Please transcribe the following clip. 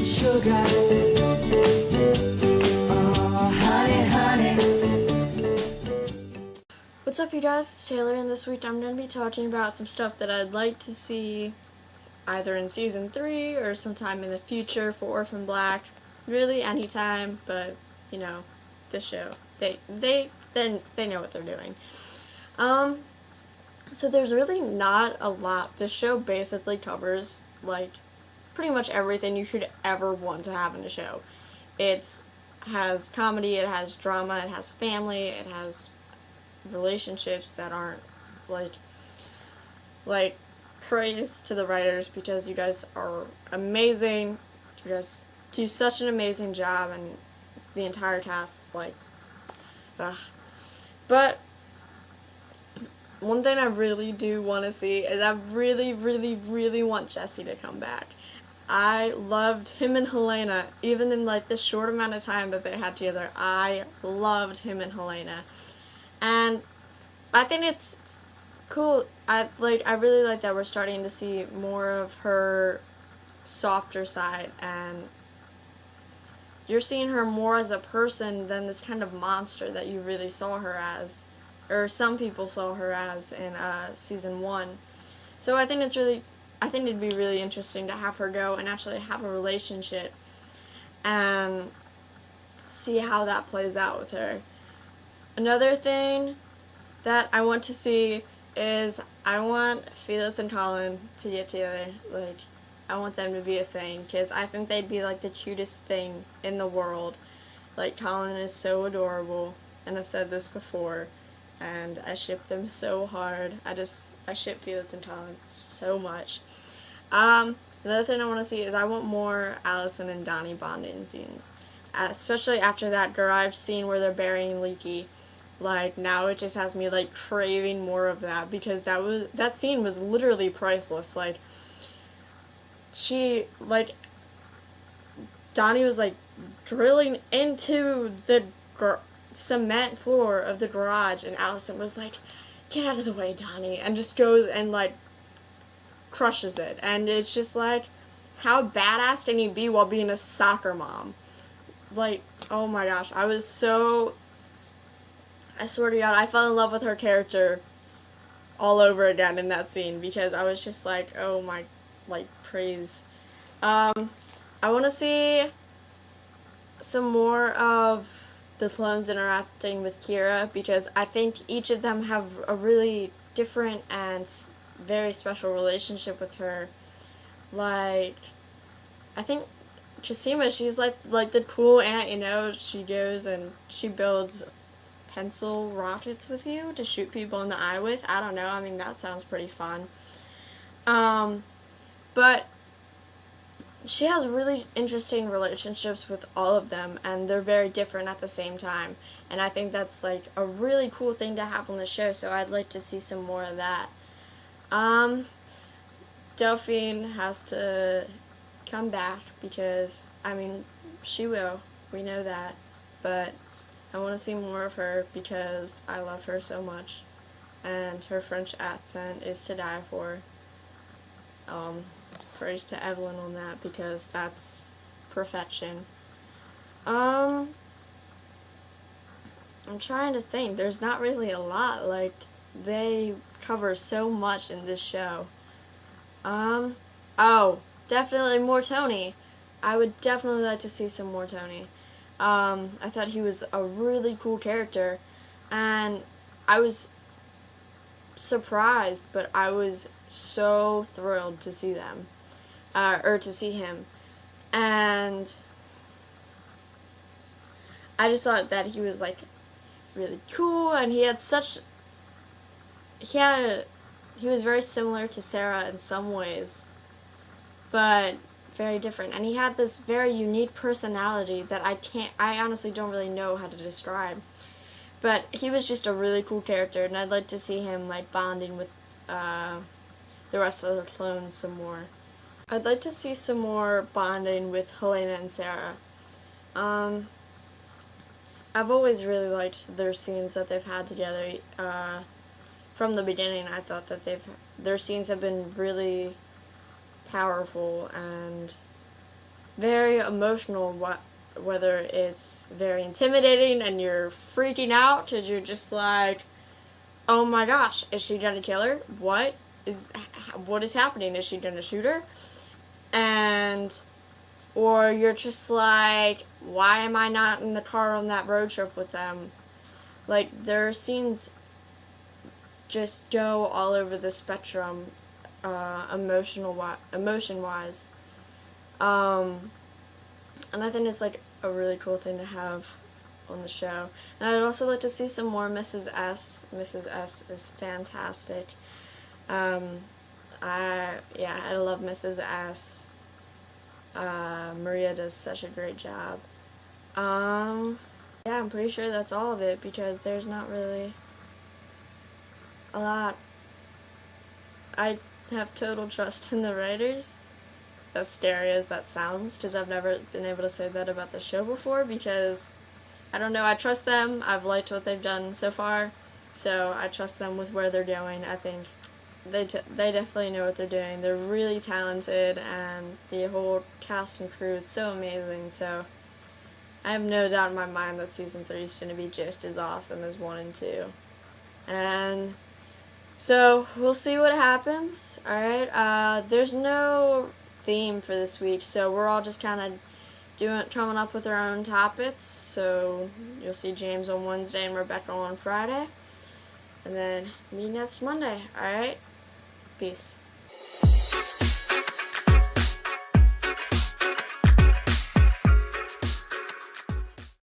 sugar. Oh, honey, honey. What's up, you guys? It's Taylor, and this week I'm going to be talking about some stuff that I'd like to see either in Season 3 or sometime in the future for Orphan Black. Really, anytime, but, you know, this show. They know what they're doing. So there's really not a lot. This show basically covers, like, pretty much everything you could ever want to have in a show. It has comedy, it has drama, it has family, it has relationships that aren't, like, praise to the writers because you guys are amazing. You guys do such an amazing job, and it's the entire cast, like, ugh. But one thing I really do want to see is I really, really, really want Jesse to come back. I loved him and Helena, even in, like, the short amount of time that they had together. I loved him and Helena. And I think it's cool. I really like that we're starting to see more of her softer side, and you're seeing her more as a person than this kind of monster that you really saw her as, or some people saw her as in Season 1. So I think it'd be really interesting to have her go and actually have a relationship and see how that plays out with her. Another thing that I want to see is I want Felix and Colin to get together. Like, I want them to be a thing, because I think they'd be, like, the cutest thing in the world. Like, Colin is so adorable, and I've said this before, and I ship them so hard. I ship Felix and Colin so much. Another thing I want to see is I want more Allison and Donnie bonding scenes, especially after that garage scene where they're burying Leaky. Like, now it just has me, like, craving more of that, because that scene was literally priceless. Like, Donnie was, like, drilling into the cement floor of the garage, and Allison was like, "Get out of the way, Donnie," and just goes and, like, crushes it. And it's just like, how badass can you be while being a soccer mom? Like, oh my gosh, I swear to God, I fell in love with her character all over again in that scene, because I was just like, oh my, like, praise. I want to see some more of the clones interacting with Kira, because I think each of them have a really different and very special relationship with her. Like, I think Chasima, she's like the cool aunt, you know. She goes and she builds pencil rockets with you to shoot people in the eye with. I don't know. I mean, that sounds pretty fun. But she has really interesting relationships with all of them, and they're very different at the same time. And I think that's, like, a really cool thing to have on the show, so I'd like to see some more of that. Delphine has to come back, because, I mean, she will. We know that. But I want to see more of her, because I love her so much. And her French accent is to die for. Praise to Evelyn on that, because that's perfection. I'm trying to think. There's not really a lot. Like, they cover so much in this show. Oh, definitely more Tony. I would definitely like to see some more Tony. I thought he was a really cool character, and I was surprised, but I was so thrilled to see them, or to see him, and I just thought that he was, like, really cool, and he was very similar to Sarah in some ways, but very different. And he had this very unique personality that I honestly don't really know how to describe. But he was just a really cool character, and I'd like to see him, like, bonding with the rest of the clones some more. I'd like to see some more bonding with Helena and Sarah. I've always really liked their scenes that they've had together. From the beginning, I thought that their scenes have been really powerful, and very emotional, whether it's very intimidating and you're freaking out because you're just like, oh my gosh, is she gonna kill her? What is happening? Is she gonna shoot her? And or you're just like, why am I not in the car on that road trip with them? Like, their scenes just go all over the spectrum, emotion-wise. And I think it's like a really cool thing to have on the show. And I'd also like to see some more Mrs. S. Mrs. S is fantastic. I love Mrs. S. Maria does such a great job. Yeah, I'm pretty sure that's all of it because there's not really a lot. I have total trust in the writers, as scary as that sounds, because I've never been able to say that about the show before because, I don't know, I trust them. I've liked what they've done so far, so I trust them with where they're going. I think they definitely know what they're doing. They're really talented, and the whole cast and crew is so amazing, so I have no doubt in my mind that Season 3 is going to be just as awesome as 1 and 2. And so, we'll see what happens, alright? There's no theme for this week, so we're all just kind of coming up with our own topics. So, you'll see James on Wednesday and Rebecca on Friday. And then me next Monday, alright? Peace.